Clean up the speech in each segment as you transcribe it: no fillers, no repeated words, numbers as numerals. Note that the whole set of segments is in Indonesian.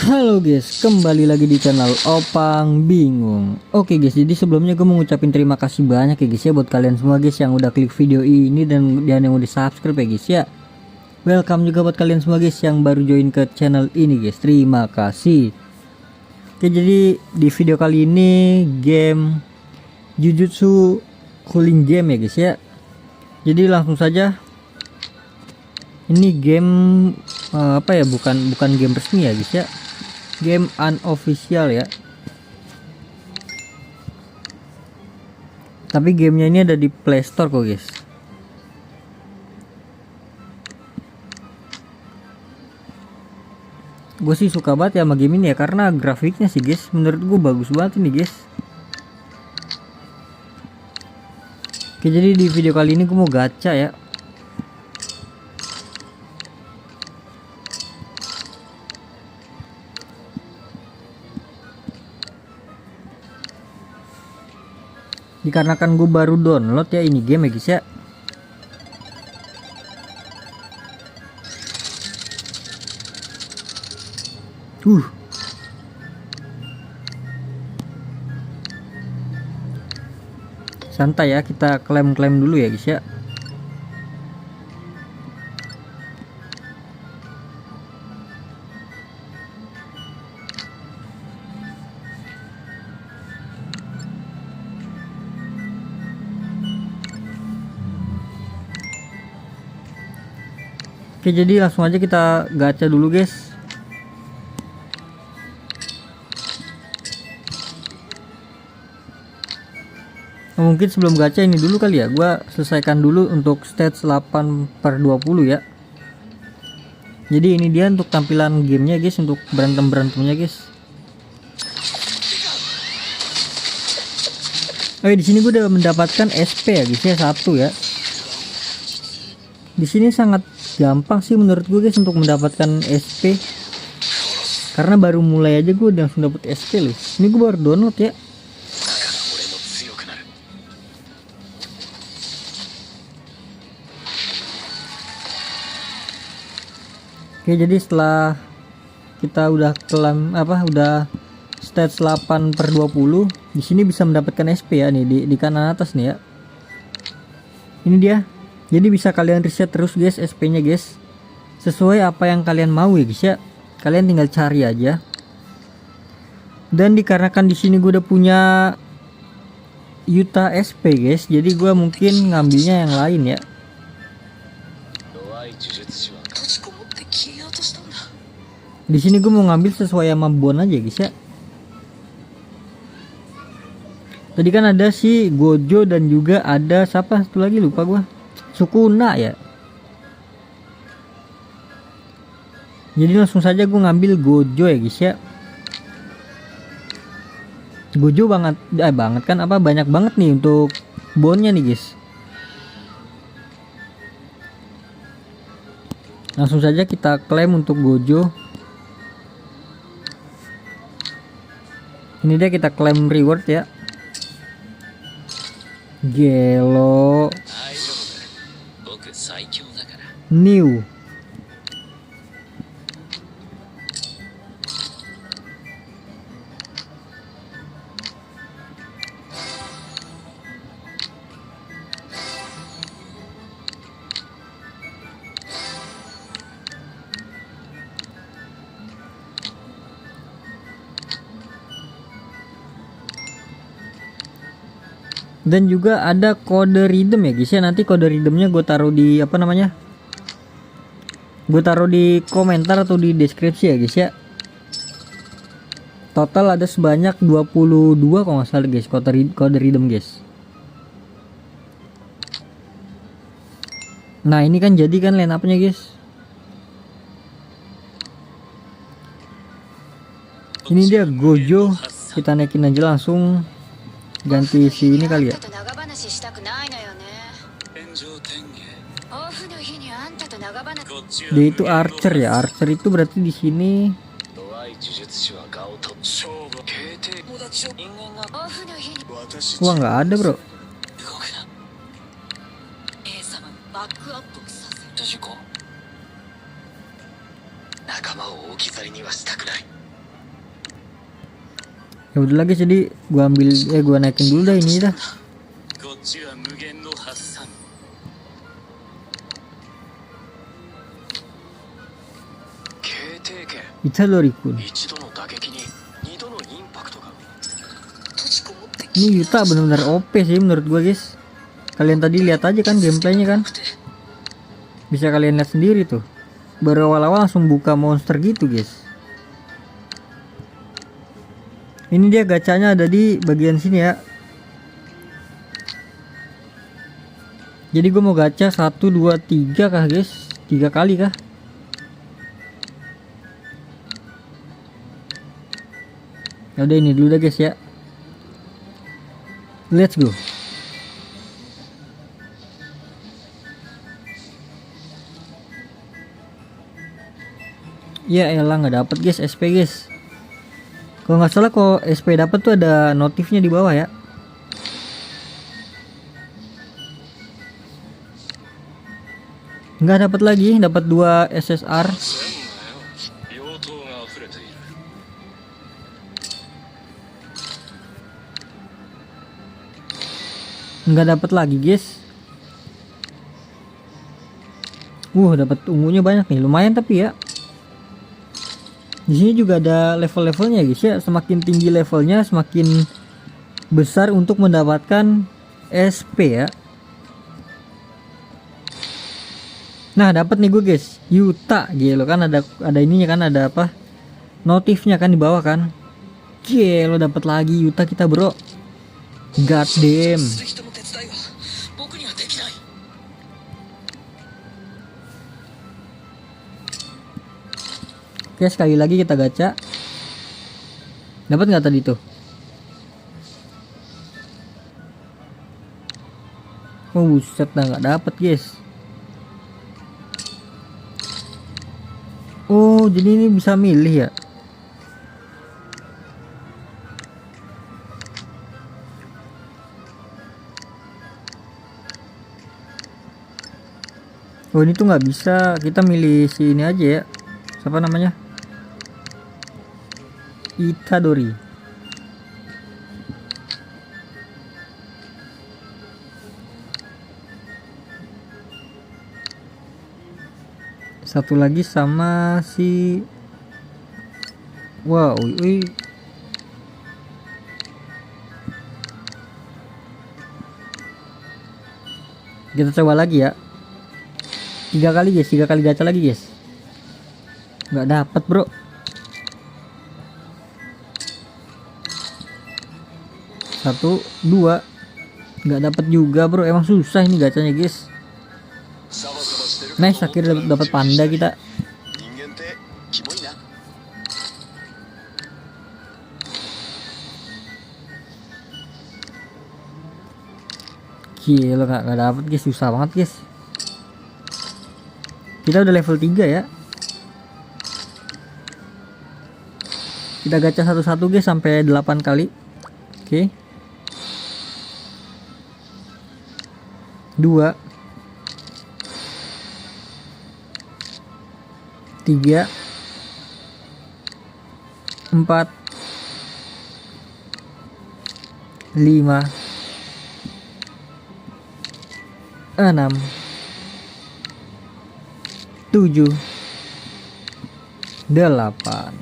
Halo guys, kembali lagi di channel Opang Bingung. Oke guys, jadi sebelumnya gue mau ngucapin terima kasih banyak ya guys ya buat kalian semua guys yang udah klik video ini dan yang udah subscribe ya guys ya. Welcome juga buat kalian semua guys yang baru join ke channel ini guys. Terima kasih. Oke, jadi di video kali ini game Jujutsu Cooling Game ya guys ya. Jadi langsung saja. Ini game apa ya, bukan game resmi ya guys ya. Game unofficial ya. Tapi gamenya ini ada di Play Store kok guys. Gue sih suka banget ya sama game ini ya, karena grafiknya sih guys, menurut gue bagus banget ini guys. Oke, jadi di video kali ini gue mau gacha ya. Dikarenakan gue baru download ya ini game ya guys ya. Santai ya, kita klaim dulu ya guys ya. Oke, jadi langsung aja kita gacha dulu guys. Mungkin sebelum gacha ini dulu kali ya, gua selesaikan dulu untuk stage 8/20 ya. Jadi ini dia untuk tampilan gamenya guys, untuk berantemnya guys. Oh, di sini gue udah mendapatkan SP ya guys ya, 1 ya. Di sini sangat gampang sih menurut gue guys untuk mendapatkan SP, karena baru mulai aja gue udah langsung dapet SP loh. Ini gue baru download ya. Oke, jadi setelah kita udah udah stage 8/20, di sini bisa mendapatkan SP ya nih di kanan atas nih ya. Ini dia. Jadi bisa kalian riset terus guys SP-nya guys. Sesuai apa yang kalian mau ya guys ya. Kalian tinggal cari aja. Dan dikarenakan di sini gue udah punya Yuta SP guys, jadi gue mungkin ngambilnya yang lain ya. Di sini gue mau ngambil sesuai sama Bon aja guys ya. Tadi kan ada si Gojo dan juga ada siapa satu lagi, lupa gue. Sukuna ya. Jadi langsung saja gue ngambil Gojo ya guys ya. Gojo banget kan, apa banyak banget nih untuk bonnya nih guys. Langsung saja kita klaim untuk Gojo. Ini dia, kita klaim reward ya. Gelo new. Dan juga ada kode redeem ya guys ya. Nanti kode redeemnya gue taruh di apa namanya, gue taruh di komentar atau di deskripsi ya guys ya. Total ada sebanyak 22 kalau nggak salah guys kode redeem guys. Nah ini kan jadi kan line up-nya guys. Ini dia Gojo. Kita naikin aja langsung, ganti si ini kali ya. Dia itu Archer ya. Archer itu berarti di sini. Wah, nggak ada bro. 仲間を置き去りにはしたくない。Ya udah lagi, jadi gua ambil gua naikin dulu dah ini dah. こっちは無限の発散。経定権 Itadori Kun. 一度の打撃に二度のインパクトが閉じこもって Ini Yuta benar-benar OP sih menurut gua guys. Kalian tadi lihat aja kan gameplaynya kan. Bisa kalian lihat sendiri tuh. Baru awal-awal langsung buka monster gitu guys. Ini dia gacanya ada di bagian sini ya. Jadi gue mau gacha 1, 2, 3 kah guys? 3 kali kah? Ya udah ini dulu dah guys ya. Let's go. Ya elah nggak dapet guys SP guys. Kalau nggak salah kok SP dapet tuh ada notifnya di bawah ya. Nggak dapat lagi, dapat 2 SSR. 妖刀が溢れている Nggak dapat lagi guys. Dapat ungunya banyak nih, lumayan tapi ya. Di sini juga ada level-levelnya guys ya. Semakin tinggi levelnya, semakin besar untuk mendapatkan SP ya. Nah dapat nih gue guys, Yuta gelo kan, ada ininya kan, ada apa? Notifnya kan di bawah kan. Gelo dapat lagi Yuta kita bro. God damn. する人の手伝いは僕にはできない Oke sekali lagi kita gacha. Dapat nggak tadi tuh? Buset dah nggak dapat guys. Jadi ini bisa milih ya. Ini tuh nggak bisa, kita milih si ini aja ya. Siapa namanya? Itadori. Satu lagi sama si kita coba lagi ya. 3 kali guys, 3 kali gacha lagi guys. Nggak dapat bro. Satu, 2, nggak dapat juga bro. Emang susah ini gacanya guys. Nice, akhirnya dapat panda kita. 人間ってキモいな Gila nggak dapet guys, susah banget guys. Kita udah level 3 ya. Kita gacha satu-satu guys sampai 8 kali. Oke. 2, 3, 4, 5, 6, 7, 8.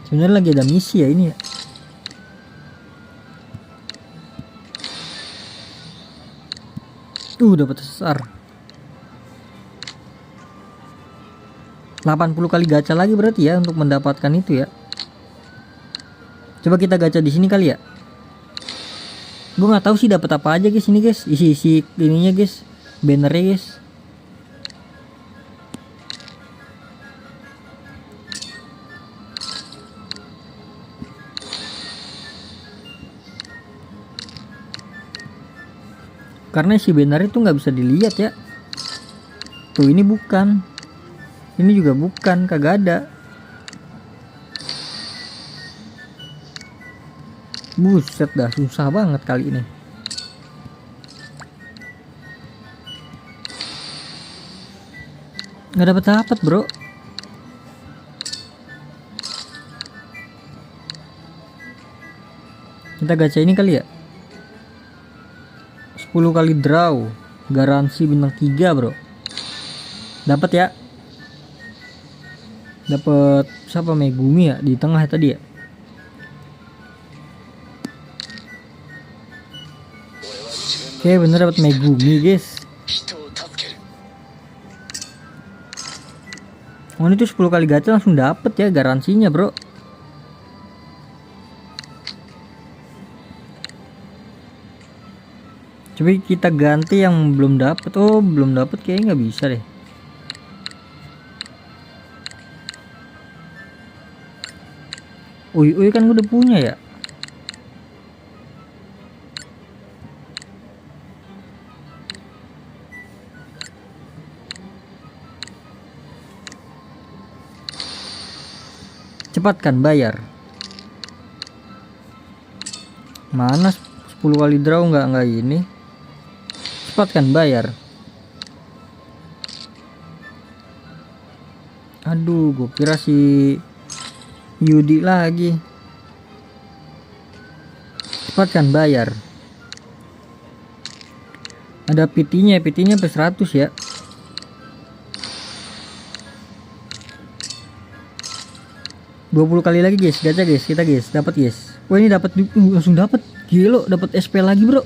Sebenarnya lagi ada misi ya ini ya. Dapat SSR 80 kali gacha lagi berarti ya untuk mendapatkan itu ya. Coba kita gacha di sini kali ya. Gue nggak tahu sih dapat apa aja guys ini guys, isi ininya guys, bannernya guys. Karena si banner itu nggak bisa dilihat ya. Tuh ini bukan, ini juga bukan, kagak ada. Buset dah, susah banget kali ini. Nggak dapat bro. Kita gacha ini kali ya. 10 kali draw, garansi bintang 3 bro. Dapat ya. Dapat siapa, Megumi ya di tengah ya tadi ya. Oke, bener dapat Megumi guys. 人を助ける Oh ini tuh 10 kali gacha langsung dapet ya garansinya bro. Coba kita ganti yang belum dapet. Oh belum dapet, kayaknya nggak bisa deh. Uy kan udah punya ya. Cepatkan bayar. Mana 10 kali draw nggak ini. Cepatkan bayar. Aduh, gue kira si Yudi lagi. Cepatkan bayar. Ada PT-nya sampai 100 ya. $20 kali lagi guys, gacha guys, kita guys, dapat guys. Wah ini dapat langsung dapat. Gila, dapat SP lagi bro.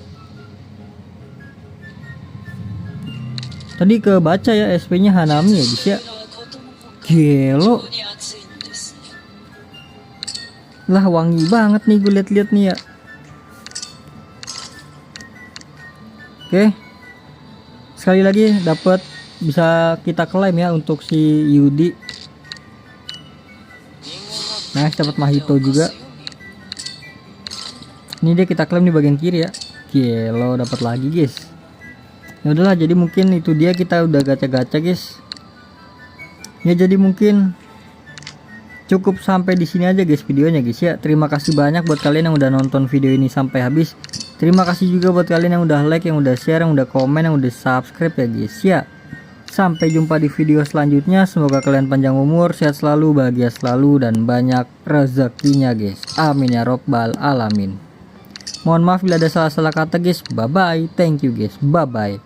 Tadi kebaca ya SP-nya Hanami ya guys ya. Gelo. Lah wangi banget nih gue liat-liat nih ya. Oke. Sekali lagi dapat, bisa kita klaim ya untuk si Yudi. Nah, dapat Mahito juga. Ini dia kita klaim di bagian kiri ya. Gelo, dapat lagi guys. Ya udahlah, jadi mungkin itu dia, kita udah gacha-gacha guys. Ya jadi mungkin cukup sampai di sini aja guys videonya guys ya. Terima kasih banyak buat kalian yang udah nonton video ini sampai habis. Terima kasih juga buat kalian yang udah like, yang udah share, yang udah komen, yang udah subscribe ya guys ya. Sampai jumpa di video selanjutnya. Semoga kalian panjang umur, sehat selalu, bahagia selalu, dan banyak rezekinya guys. Amin ya robbal alamin. Mohon maaf bila ada salah-salah kata guys. Bye bye. Thank you guys. Bye bye.